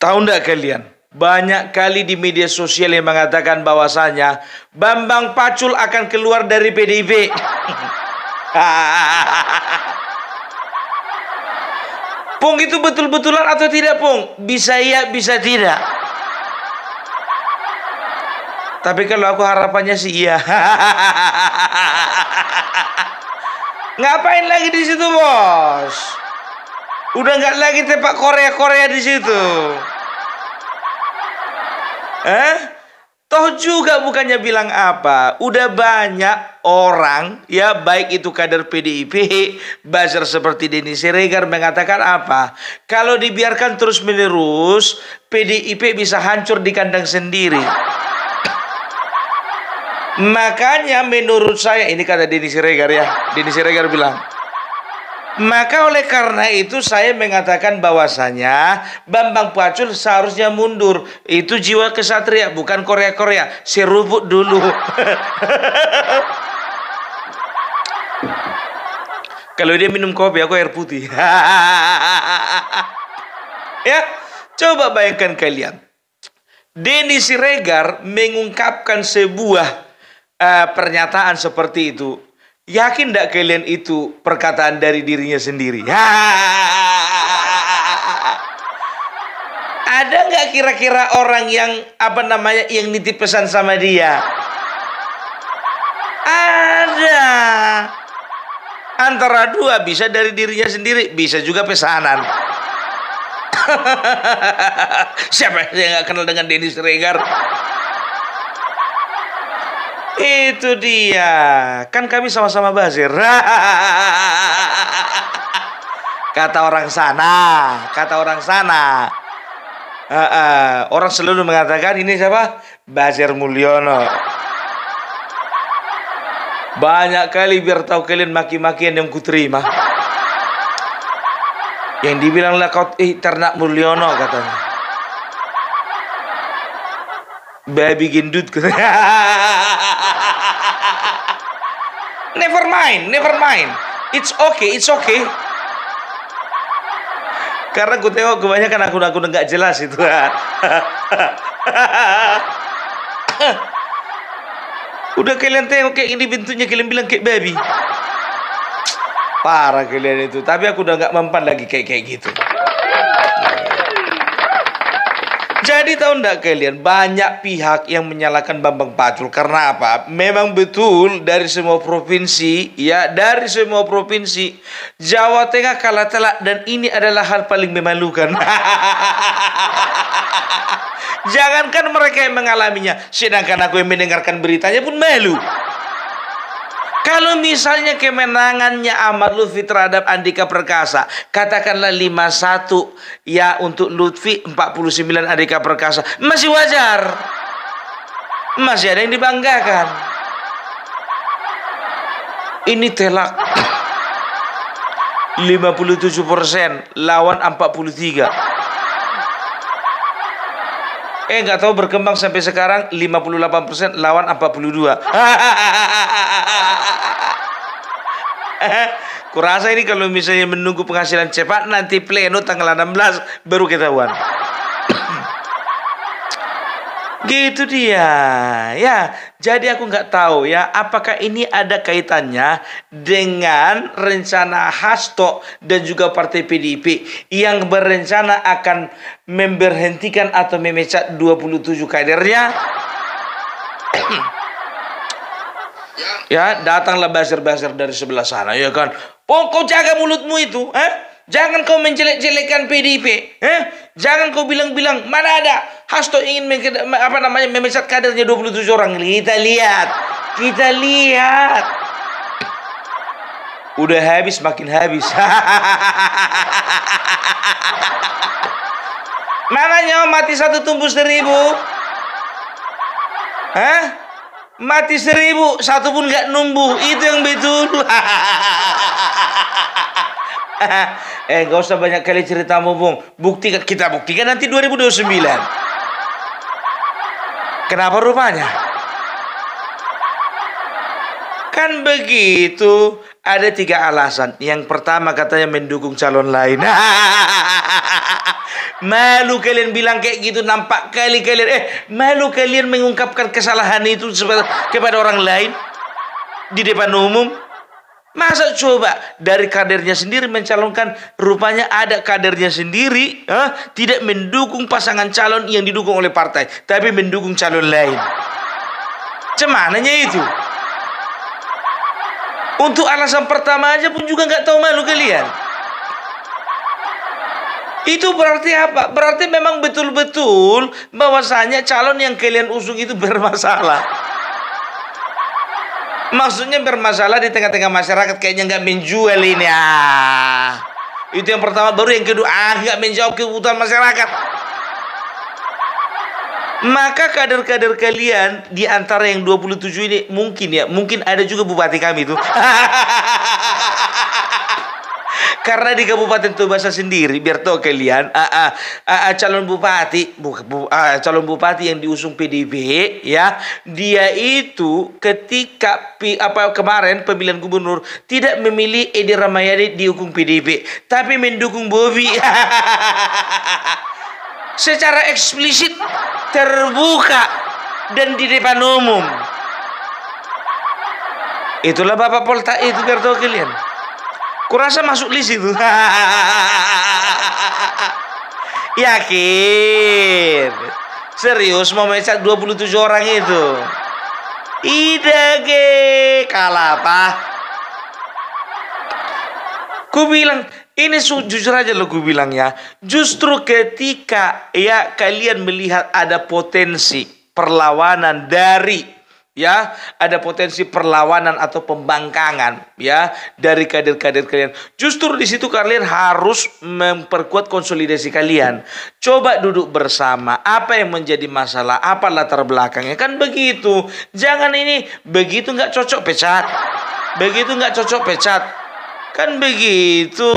Tahu nggak kalian? Banyak kali di media sosial yang mengatakan bahwasanya Bambang Pacul akan keluar dari PDIP. Pung, itu betul-betulan atau tidak, Pung? Bisa iya, bisa tidak. Tapi kalau aku harapannya sih iya. Ngapain lagi di situ, bos? Udah nggak lagi tepak Korea-Korea di situ. Toh juga bukannya bilang apa. Udah banyak orang, ya baik itu kader PDIP, buzzer seperti Denny Siregar mengatakan apa? Kalau dibiarkan terus-menerus, PDIP bisa hancur di kandang sendiri. Makanya menurut saya, ini kata Denny Siregar ya. Denny Siregar bilang, maka oleh karena itu saya mengatakan bahwasanya Bambang Pacul seharusnya mundur. Itu jiwa kesatria, bukan Korea-Korea. Seruput dulu. Kalau dia minum kopi, aku air putih. Ya, coba bayangkan kalian. Denny Siregar mengungkapkan sebuah pernyataan seperti itu. Yakin tidak kalian itu perkataan dari dirinya sendiri? Ada nggak kira-kira orang yang yang nitip pesan sama dia? Ada. Antara dua, bisa dari dirinya sendiri, bisa juga pesanan. Siapa yang nggak kenal dengan Denny Siregar? Itu dia. Kan kami sama-sama buzzer. Kata orang sana. Orang selalu mengatakan ini siapa? Buzzer Mulyono. Banyak kali biar tahu kalian maki-makian yang kuterima. Yang dibilanglah kau ternak Mulyono katanya. Baby gendut. Never mind. It's okay. Karena gue tengok kebanyakan akun-akun nggak jelas itu. Udah kalian tengok kayak ini bentuknya, kalian bilang kayak baby. Parah kalian itu. Tapi aku udah nggak mempan lagi kayak gitu. Jadi tahu enggak kalian, banyak pihak yang menyalahkan Bambang Pacul karena apa? Memang betul dari semua provinsi, Jawa Tengah kalah telak, dan ini adalah hal paling memalukan. Jangankan mereka yang mengalaminya, sedangkan aku yang mendengarkan beritanya pun malu. Kalau misalnya kemenangannya Ahmad Lutfi terhadap Andika Perkasa, katakanlah 5-1 ya untuk Lutfi, 49 Andika Perkasa, masih wajar. Masih ada yang dibanggakan. Ini telak 57% lawan 43. Nggak tahu berkembang sampai sekarang 58% lawan 42. Kurasa ini kalau misalnya menunggu penghasilan cepat, nanti pleno tanggal 16 baru ketahuan. Gitu dia. Ya, jadi aku nggak tahu ya apakah ini ada kaitannya dengan rencana Hasto dan juga partai PDIP yang berencana akan memberhentikan atau memecat 27 kadernya. Ya, datanglah buzzer-buzzer dari sebelah sana, ya kan. Kau jaga mulutmu itu, Jangan kau menjelek-jelekkan PDIP, Jangan kau bilang-bilang mana ada Hasto ingin memecat kadernya 27 orang. Kita lihat. Udah habis, makin habis. Mana nyawa mati 1 tumbuh 1000? Mati 1000, 1 pun gak numbuh. Itu yang betul. Gak usah banyak kali ceritamu, Bung. Kita buktikan nanti 2029. Kenapa rupanya? Kan begitu. Ada 3 alasan. Yang pertama katanya mendukung calon lain. Malu kalian bilang kayak gitu, nampak kali kalian malu kalian mengungkapkan kesalahan itu kepada orang lain di depan umum. Masa coba dari kadernya sendiri mencalonkan, rupanya ada kadernya sendiri tidak mendukung pasangan calon yang didukung oleh partai, tapi mendukung calon lain. Cemananya itu. Untuk alasan pertama aja pun juga nggak tahu malu kalian. Itu berarti apa? Berarti memang betul-betul bahwasanya calon yang kalian usung itu bermasalah. Maksudnya bermasalah di tengah-tengah masyarakat, kayaknya nggak menjual ini. Itu yang pertama. Baru yang kedua, nggak menjawab kebutuhan masyarakat. Maka kader-kader kalian di antara yang 27 ini mungkin ada juga bupati kami tuh. Karena di Kabupaten Tobasa sendiri, biar tahu kalian, calon bupati yang diusung PDIP, ya, dia itu ketika kemarin pemilihan gubernur tidak memilih Edi Rahmayadi diusung PDIP, tapi mendukung Bobi. Secara eksplisit, terbuka, dan di depan umum. Itulah Bapak Polta itu, biar tahu kalian. Kurasa masuk list itu. Yakin? Serius mau mecat 27 orang itu? Idage kalah apa? Ku bilang ini jujur aja lo, ku bilang ya. Justru ketika ya kalian melihat ada potensi perlawanan ada potensi perlawanan atau pembangkangan dari kader-kader kalian. Justru di situ kalian harus memperkuat konsolidasi kalian. Coba duduk bersama, apa yang menjadi masalah, apa latar belakangnya, kan begitu. Jangan ini begitu nggak cocok pecat, begitu nggak cocok pecat, kan begitu.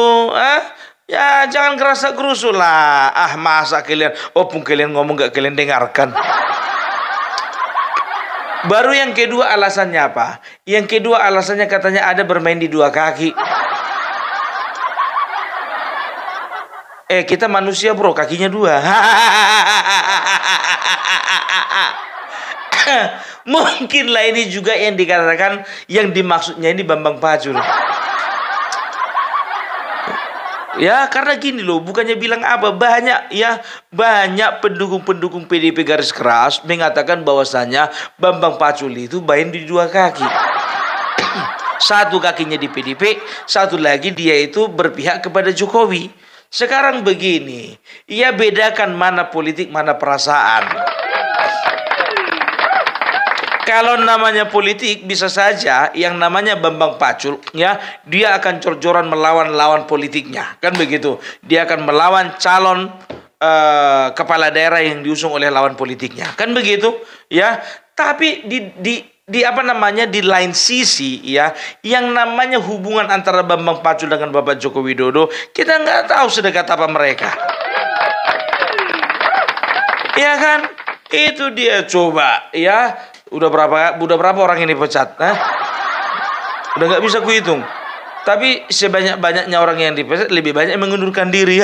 Ya jangan kerasa gerusu lah. Masa kalian, pun kalian ngomong nggak kalian dengarkan. Baru yang kedua alasannya apa? Yang kedua alasannya katanya ada bermain di dua kaki. Kita manusia bro, kakinya dua. Mungkinlah ini juga yang dikatakan, yang dimaksudnya ini Bambang Pacul. Ya karena gini loh, bukannya bilang apa, banyak pendukung-pendukung PDIP garis keras mengatakan bahwasanya Bambang Pacul itu main di dua kaki. Satu kakinya di PDIP, satu lagi dia itu berpihak kepada Jokowi. Sekarang begini, ia bedakan mana politik mana perasaan. Kalau namanya politik, bisa saja yang namanya Bambang Pacul, dia akan cor-coran melawan lawan politiknya, kan begitu. Dia akan melawan calon kepala daerah yang diusung oleh lawan politiknya, kan begitu, ya. Tapi di lain sisi, yang namanya hubungan antara Bambang Pacul dengan Bapak Joko Widodo, kita nggak tahu sedekat apa mereka, ya kan? Itu dia, coba, ya. Udah berapa orang ini pecat? Udah nggak bisa kuhitung. Tapi sebanyak-banyaknya orang yang dipecat, lebih banyak yang mengundurkan diri.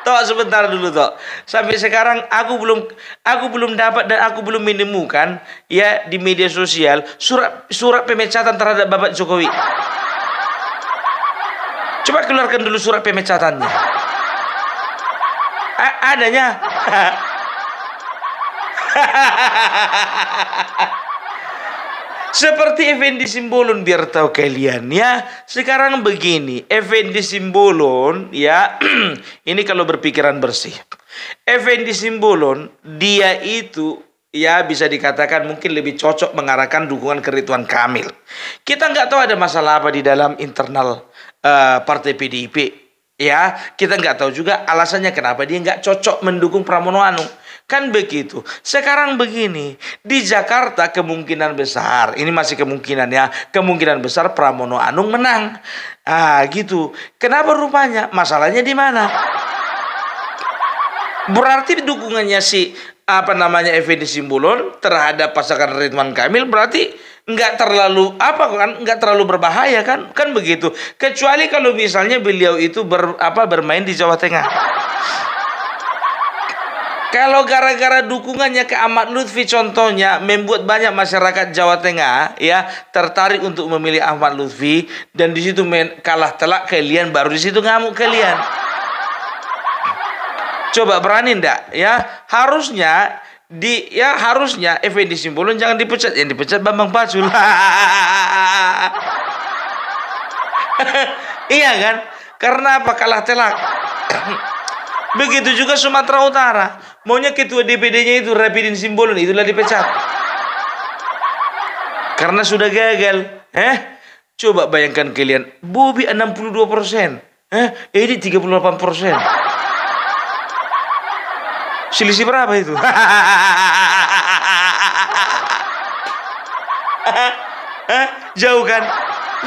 Tok, sebentar dulu Tok. Sampai sekarang aku belum dapat dan aku belum menemukan di media sosial surat pemecatan terhadap Bapak Jokowi. Coba keluarkan dulu surat pemecatannya. Adanya. Seperti Effendi Simbolon, biar tahu kalian ya. Sekarang begini, Effendi Simbolon ini kalau berpikiran bersih. Effendi Simbolon dia itu bisa dikatakan mungkin lebih cocok mengarahkan dukungan ke Ridwan Kamil. Kita nggak tahu ada masalah apa di dalam internal partai PDIP. Kita nggak tahu juga alasannya kenapa dia nggak cocok mendukung Pramono Anung. Kan begitu. Sekarang begini, di Jakarta kemungkinan besar, ini masih kemungkinan kemungkinan besar Pramono Anung menang. Gitu. Kenapa rupanya? Masalahnya di mana? Berarti dukungannya Effendi Simbolon terhadap pasangan Ridwan Kamil berarti nggak terlalu apa kan, nggak terlalu berbahaya kan, kan begitu. Kecuali kalau misalnya beliau itu bermain di Jawa Tengah. Kalau gara-gara dukungannya ke Ahmad Lutfi contohnya membuat banyak masyarakat Jawa Tengah ya tertarik untuk memilih Ahmad Lutfi, dan di situ kalah telak kalian, baru di situ ngamuk kalian. Coba berani ndak ya? Harusnya Effendi Simbolon jangan dipecat, yang dipecat Bambang Pacul. Iya kan? Karena apa? Kalah telak. Begitu juga Sumatera Utara. Maunya ketua DPD-nya itu Rapidin Simbolon, itulah dipecat. Karena sudah gagal. Coba bayangkan kalian, Bobi 62%. Ini 38%. Selisih berapa itu? Jauh kan?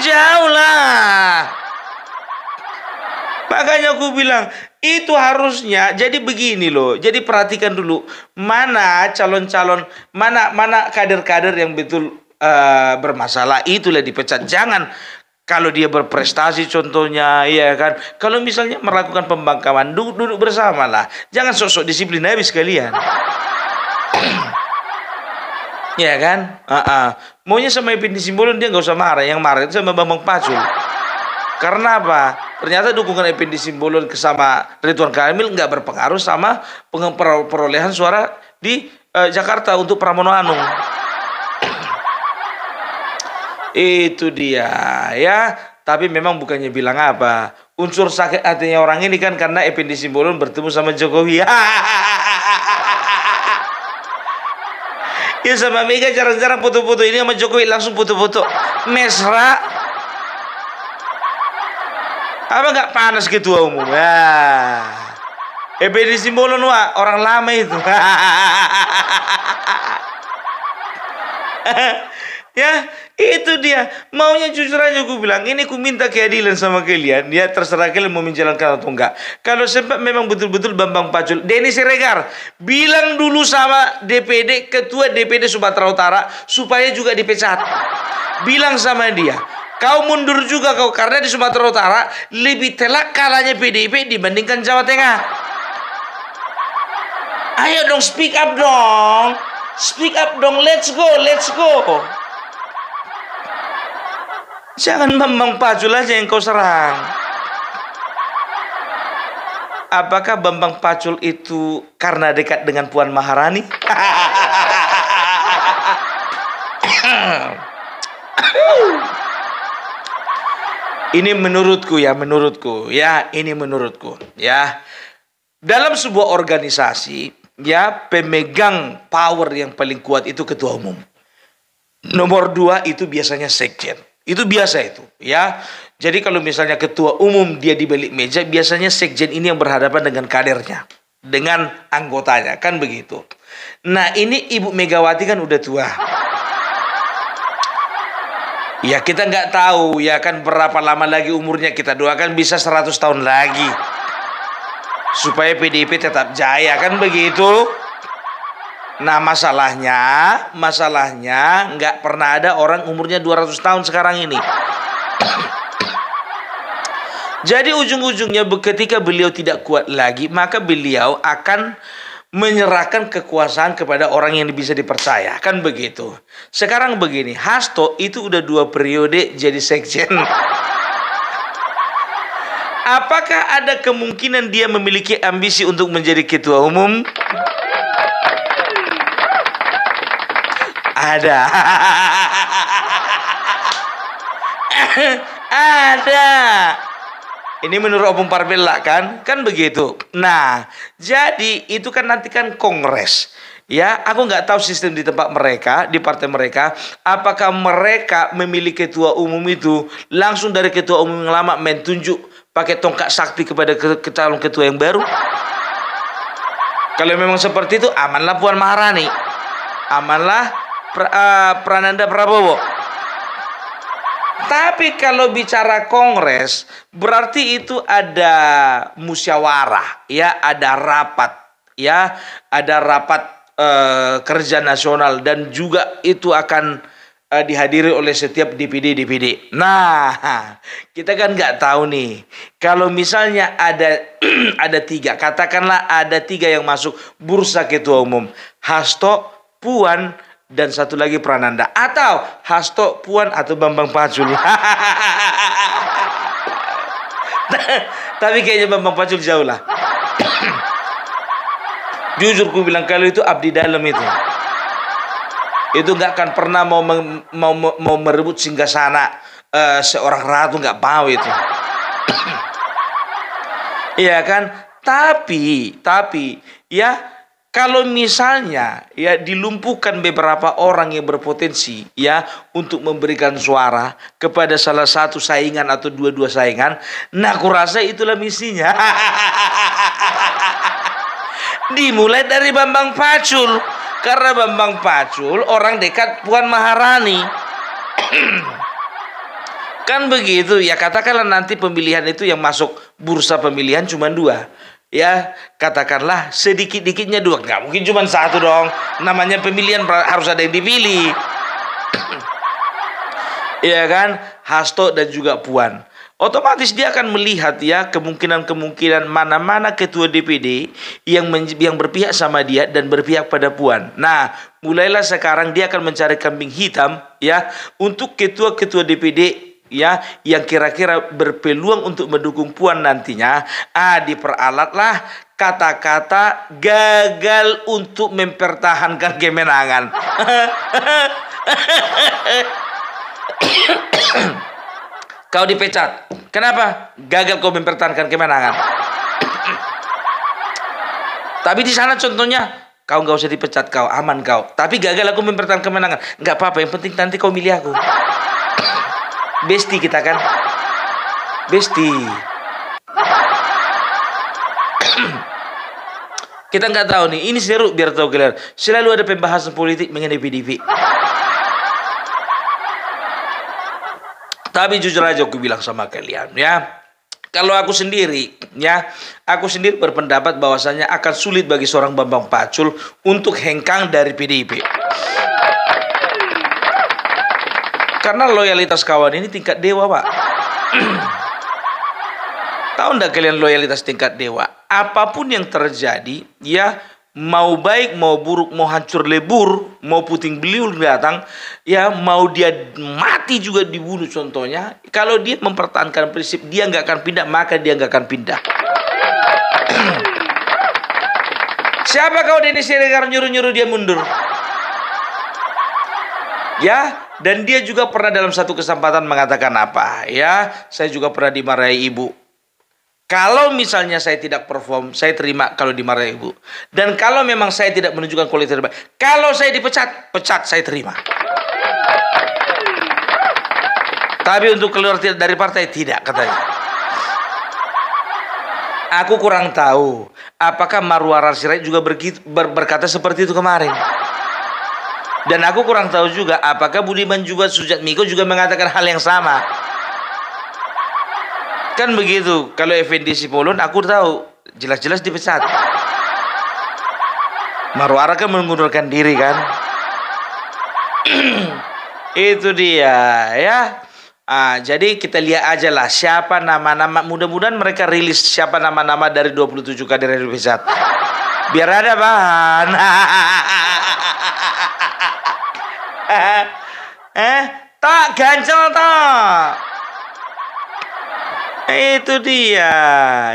Jauh lah. Makanya aku bilang, itu harusnya jadi begini loh. Jadi perhatikan dulu mana calon-calon, mana kader-kader yang betul bermasalah, itulah dipecat. Jangan kalau dia berprestasi contohnya, ya kan. Kalau misalnya melakukan pembangkaman, duduk bersama lah. Jangan sosok disiplin habis kalian. Ya kan? Maunya sama Effendi Simbolon dia nggak usah marah. Yang marah itu sama Bambang Pacul. Karena apa? Ternyata dukungan Effendi Simbolon sama Ridwan Kamil nggak berpengaruh sama perolehan suara di Jakarta untuk Pramono Anung. Itu dia ya. Tapi memang bukannya bilang apa, unsur sakit hatinya orang ini kan karena Effendi Simbolon bertemu sama Jokowi. Ya sama Mega jarang-jarang foto-foto, ini sama Jokowi langsung foto-foto mesra. Apa nggak panas ketua umum? Effendi Simbolon wah, orang lama itu. Ya, itu dia. Maunya jujur aja aku bilang, ini aku minta keadilan sama kalian. Ya terserah kalian mau menjalankan atau enggak. Kalau sempat memang betul-betul Bambang Pacul, Denny Siregar bilang dulu sama DPD, ketua DPD Sumatera Utara supaya juga dipecat. Bilang sama dia, kau mundur juga kau, karena di Sumatera Utara lebih telak kalahnya PDIP dibandingkan Jawa Tengah. Ayo dong, speak up dong. Speak up dong, let's go, let's go. Jangan Bambang Pacul aja yang kau serang. Apakah Bambang Pacul itu karena dekat dengan Puan Maharani? Ini menurutku ya, ini menurutku ya. Dalam sebuah organisasi ya, pemegang power yang paling kuat itu ketua umum. Nomor 2 itu biasanya sekjen. Itu biasa itu ya. Jadi kalau misalnya ketua umum dia di balik meja, biasanya sekjen ini yang berhadapan dengan kadernya, dengan anggotanya, kan begitu. Nah ini Ibu Megawati kan udah tua. Ya kita nggak tahu ya kan berapa lama lagi umurnya, kita doakan bisa 100 tahun lagi. Supaya PDIP tetap jaya, kan begitu. Nah masalahnya nggak pernah ada orang umurnya 200 tahun sekarang ini. Jadi ujung-ujungnya ketika beliau tidak kuat lagi, maka beliau akan menyerahkan kekuasaan kepada orang yang bisa dipercaya, kan begitu. Sekarang begini, Hasto itu udah 2 periode jadi sekjen. Apakah ada kemungkinan dia memiliki ambisi untuk menjadi ketua umum? Ada. Ada. Ini menurut Opung Parvella kan begitu. Nah, jadi itu kan nanti kan kongres. Ya, aku nggak tahu sistem di tempat mereka, di partai mereka, apakah mereka memilih ketua umum itu langsung dari ketua umum yang lama menunjuk pakai tongkat sakti kepada calon ketua yang baru. Kalau memang seperti itu, amanlah Puan Maharani, amanlah Prananda Prabowo. Tapi kalau bicara kongres, berarti itu ada musyawarah, ya, ada rapat, kerja nasional, dan juga itu akan dihadiri oleh setiap DPD. Nah, kita kan nggak tahu nih. Kalau misalnya ada ada 3, katakanlah ada 3 yang masuk bursa ketua umum, Hasto, Puan, dan satu lagi Prananda, atau Hasto, Puan, atau Bambang Pacul. Tapi kayaknya Bambang Pacul jauh lah. Jujur ku bilang, kalau itu abdi dalam itu nggak akan pernah mau merebut singgasana seorang ratu, nggak mau itu. Iya kan? Tapi ya, kalau misalnya ya dilumpuhkan beberapa orang yang berpotensi ya untuk memberikan suara kepada salah satu saingan atau dua-dua saingan, nah aku rasa itulah misinya. Dimulai dari Bambang Pacul, karena Bambang Pacul orang dekat Puan Maharani. Kan begitu ya, katakanlah nanti pemilihan itu yang masuk bursa pemilihan cuma 2. Ya, katakanlah sedikit-dikitnya 2. Nggak mungkin cuma 1 dong. Namanya pemilihan harus ada yang dipilih. Iya kan? Hasto dan juga Puan. Otomatis dia akan melihat ya kemungkinan mana-mana ketua DPD yang berpihak sama dia dan berpihak pada Puan. Nah, mulailah sekarang dia akan mencari kambing hitam ya untuk ketua-ketua DPD ya yang kira-kira berpeluang untuk mendukung Puan nantinya. Diperalatlah kata-kata gagal untuk mempertahankan kemenangan. Kau dipecat. Kenapa? Gagal kau mempertahankan kemenangan. Tapi di sana contohnya, kau nggak usah dipecat, kau aman kau. Tapi gagal aku mempertahankan kemenangan. Nggak apa-apa, yang penting nanti kau milih aku. Besti kita kan? Besti. Kita nggak tahu nih. Ini seru biar tahu kalian. Selalu ada pembahasan politik mengenai PDIP. Tapi jujur aja aku bilang sama kalian ya, kalau aku sendiri berpendapat bahwasanya akan sulit bagi seorang Bambang Pacul untuk hengkang dari PDIP. Karena loyalitas kawan ini tingkat dewa, Pak. Tahu enggak kalian loyalitas tingkat dewa? Apapun yang terjadi ya, mau baik, mau buruk, mau hancur lebur, mau puting beliung datang, ya mau dia mati juga dibunuh contohnya. Kalau dia mempertahankan prinsip, dia nggak akan pindah, maka dia nggak akan pindah. Siapa kau Denny Siregar nyuruh-nyuruh dia mundur? Ya, dan dia juga pernah dalam satu kesempatan mengatakan apa? Ya, saya juga pernah dimarahi ibu. Kalau misalnya saya tidak perform, saya terima kalau dimarahi ibu. Dan kalau memang saya tidak menunjukkan kualitas terbaik, kalau saya dipecat, pecat saya terima. Tapi untuk keluar dari partai tidak, katanya. Aku kurang tahu apakah Marwara Sirait juga berkata seperti itu kemarin. Dan aku kurang tahu juga apakah Budiman juga Sujatmiko juga mengatakan hal yang sama. Kan begitu. Kalau Effendi Simbolon aku tahu jelas-jelas dipecat. Marwara kan mengundurkan diri kan. Itu dia ya. Jadi kita lihat aja lah siapa nama-nama, mudah-mudahan mereka rilis siapa nama-nama dari 27 kader yang dipecat. Biar ada bahan. Tak ganjel tak. Itu dia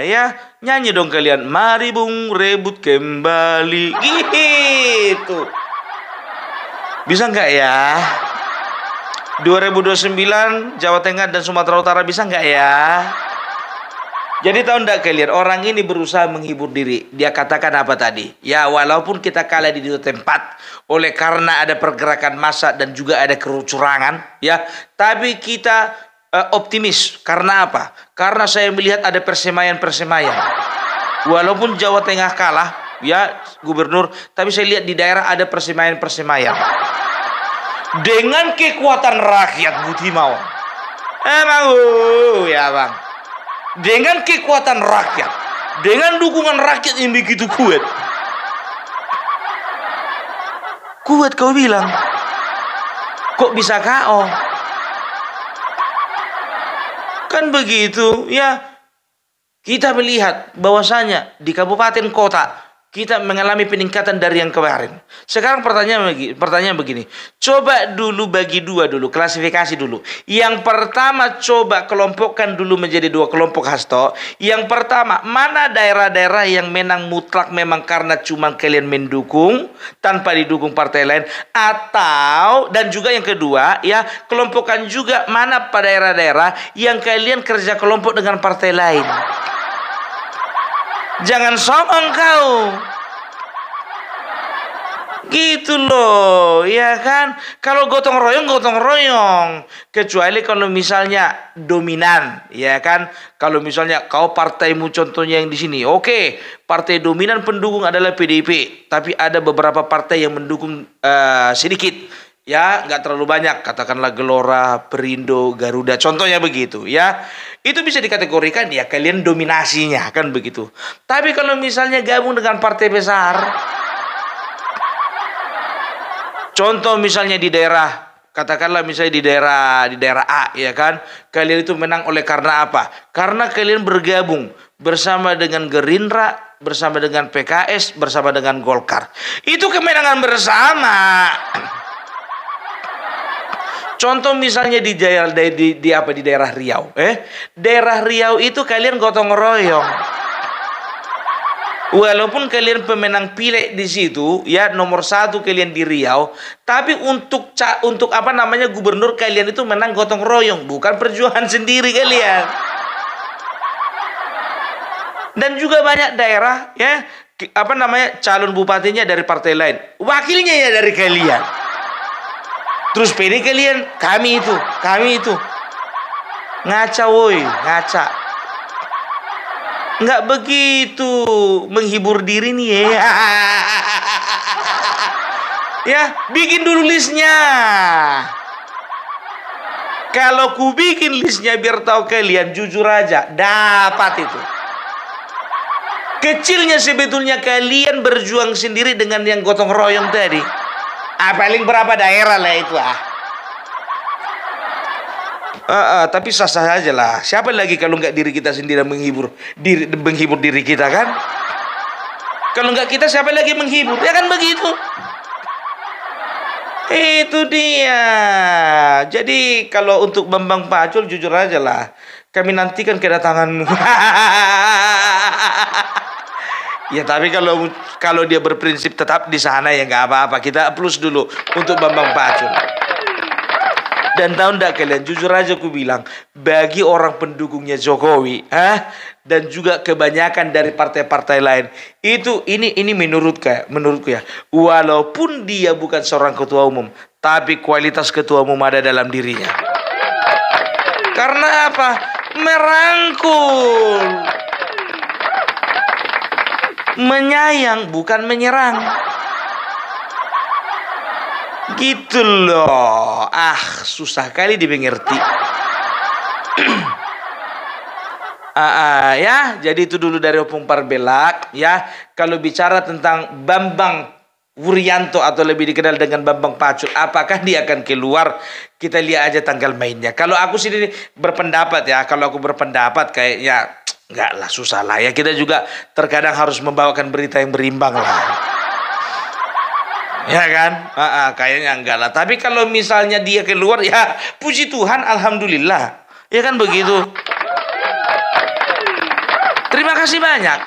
ya, nyanyi dong kalian, mari bung rebut kembali gitu. Bisa nggak ya 2029 Jawa Tengah dan Sumatera Utara, bisa nggak ya? Jadi tahu nggak kalian, orang ini berusaha menghibur diri. Dia katakan apa tadi? Ya, walaupun kita kalah di dua tempat oleh karena ada pergerakan massa dan juga ada kecurangan ya, tapi kita optimis. Karena apa? Karena saya melihat ada persemaian-persemaian. Walaupun Jawa Tengah kalah ya gubernur, tapi saya lihat di daerah ada persemaian-persemaian. Dengan kekuatan rakyat Butimau. Emang ya bang. Dengan kekuatan rakyat, dengan dukungan rakyat yang begitu kuat. Kuat kau bilang. Kok bisa KO? Kan begitu ya. Kita melihat bahwasanya di kabupaten kota kita mengalami peningkatan dari yang kemarin. Sekarang pertanyaan begini. Coba dulu bagi dua dulu, klasifikasi dulu. Yang pertama coba kelompokkan dulu menjadi dua kelompok, Hasto. Yang pertama, mana daerah-daerah yang menang mutlak memang karena cuma kalian mendukung tanpa didukung partai lain, atau dan juga yang kedua ya, kelompokkan juga mana pada daerah-daerah yang kalian kerja kelompok dengan partai lain. Jangan sombong kau. Gitu loh, ya kan? Kalau gotong royong. Kecuali kalau misalnya dominan, ya kan? Kalau misalnya kau partaimu contohnya yang di sini, oke, partai dominan pendukung adalah PDIP, tapi ada beberapa partai yang mendukung sedikit. Ya, nggak terlalu banyak, katakanlah Gelora, Perindo, Garuda, contohnya begitu, ya. Itu bisa dikategorikan ya kalian dominasinya, kan begitu. Tapi kalau misalnya gabung dengan partai besar, contoh misalnya di daerah, katakanlah misalnya di daerah A, ya kan, kalian itu menang oleh karena apa? Karena kalian bergabung bersama dengan Gerindra, bersama dengan PKS, bersama dengan Golkar. Itu kemenangan bersama. Contoh misalnya di daerah Riau, daerah Riau itu kalian gotong royong. Walaupun kalian pemenang pileg di situ, ya nomor 1 kalian di Riau, tapi untuk gubernur kalian itu menang gotong royong, bukan perjuangan sendiri kalian. Dan juga banyak daerah, ya calon bupatinya dari partai lain, wakilnya ya dari kalian. Terus PD kalian, kami itu. Ngaca woi, ngaca. Nggak begitu menghibur diri nih ya. Ya, bikin dulu listnya. Kalau ku bikin listnya biar tahu kalian, jujur aja, dapat itu. Kecilnya sebetulnya kalian berjuang sendiri dengan yang gotong royong tadi. Paling berapa daerah lah itu tapi sah-sah aja lah. Siapa lagi kalau nggak diri kita sendiri menghibur diri kita, kan? Kalau nggak kita siapa lagi menghibur? Ya kan begitu. Itu dia. Jadi kalau untuk Bambang Pacul jujur aja lah, kami nantikan kedatanganmu. Ya tapi kalau dia berprinsip tetap di sana ya nggak apa-apa. Kita plus dulu untuk Bambang Pacul. Dan tahu ndak kalian, jujur aja aku bilang, bagi orang pendukungnya Jokowi, dan juga kebanyakan dari partai-partai lain, ini menurutku ya, walaupun dia bukan seorang ketua umum, tapi kualitas ketua umum ada dalam dirinya. Karena apa? Merangkul. Menyayang bukan menyerang. Gitu loh. Susah kali dimengerti. Ya, jadi itu dulu dari Opung Parbelak ya. Kalau bicara tentang Bambang Wuryanto atau lebih dikenal dengan Bambang Pacul, apakah dia akan keluar? Kita lihat aja tanggal mainnya. Kalau aku sendiri berpendapat ya, kayaknya enggak lah, susah lah ya. Kita juga terkadang harus membawakan berita yang berimbang lah. Ya kan? Kayaknya enggak lah. Tapi kalau misalnya dia keluar, ya puji Tuhan, alhamdulillah. Ya kan begitu. Terima kasih banyak.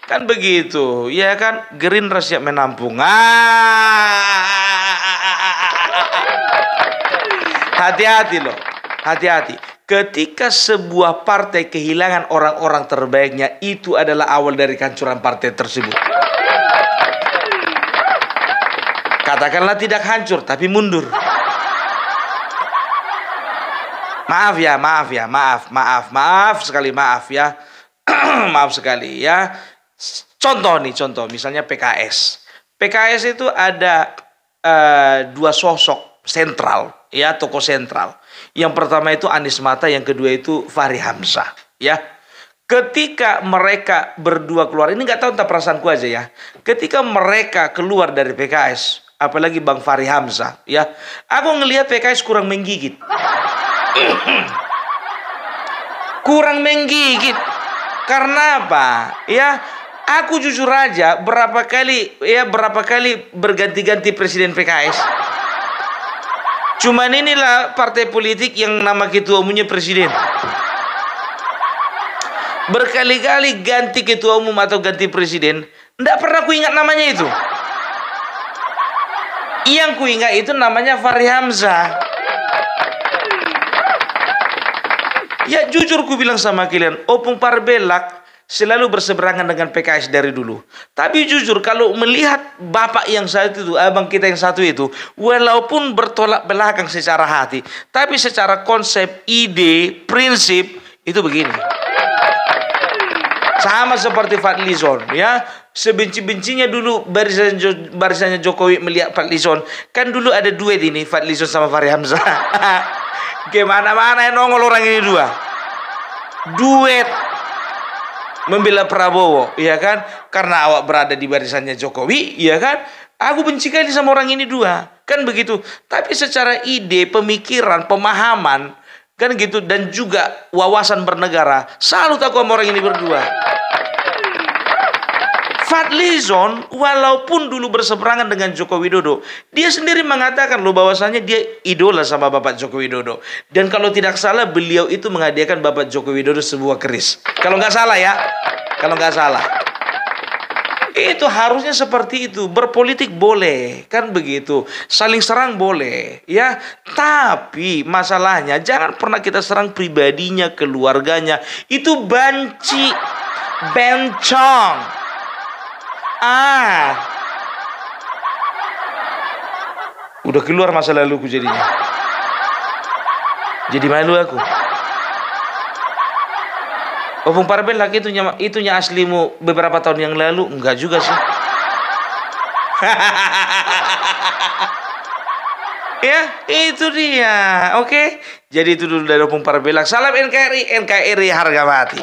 Kan begitu. Ya kan? Gerindra siap menampung. Hati-hati loh. Hati-hati. Ketika sebuah partai kehilangan orang-orang terbaiknya, itu adalah awal dari kehancuran partai tersebut. Katakanlah tidak hancur, tapi mundur. Maaf sekali ya. Maaf sekali ya. Contoh misalnya PKS. PKS itu ada dua sosok sentral, ya, tokoh sentral. Yang pertama itu Anies Mata, yang kedua itu Fahri Hamzah, ya. Ketika mereka berdua keluar, ini nggak tahu entah perasaanku aja ya. Ketika mereka keluar dari PKS, apalagi Bang Fahri Hamzah, ya. Aku ngelihat PKS kurang menggigit. Kurang menggigit. Karena apa? Ya, aku jujur aja berapa kali berganti-ganti presiden PKS. Cuman inilah partai politik yang nama ketua umumnya presiden. Berkali-kali ganti ketua umum atau ganti presiden, nggak pernah ku ingat namanya itu. Yang ku ingat itu namanya Fahri Hamzah. Ya jujur ku bilang sama kalian, Opung Parbelak selalu berseberangan dengan PKS dari dulu. Tapi jujur kalau melihat bapak yang satu itu, abang kita yang satu itu, walaupun bertolak belakang secara hati, tapi secara konsep, ide, prinsip itu begini. Sama seperti Fadlizon, ya. Sebenci-bencinya dulu barisannya Jokowi melihat Fadlizon. Kan dulu ada duet ini, Fadlizon sama Fahri Hamzah. Gimana-mana yang nongol orang ini dua. Duet membela Prabowo, ya kan? Karena awak berada di barisannya Jokowi, ya kan? Aku benci kali sama orang ini dua. Kan begitu. Tapi secara ide, pemikiran, pemahaman, kan gitu, dan juga wawasan bernegara, salut aku sama orang ini berdua. Fadlizon walaupun dulu berseberangan dengan Joko Widodo, dia sendiri mengatakan loh bahwasanya dia idola sama Bapak Joko Widodo. Dan kalau tidak salah beliau itu menghadiahkan Bapak Joko Widodo sebuah keris. Kalau nggak salah ya, kalau nggak salah. Itu harusnya seperti itu. Berpolitik boleh, kan begitu. Saling serang boleh, ya. Tapi masalahnya jangan pernah kita serang pribadinya, keluarganya. Itu banci, bencong. Udah keluar masa laluku jadinya. Jadi malu aku. Opung Parbelak itunya aslimu beberapa tahun yang lalu? Enggak juga sih. Ya, itu dia. Oke. Jadi itu dulu dari Opung Parbelak. Salam NKRI, NKRI harga mati.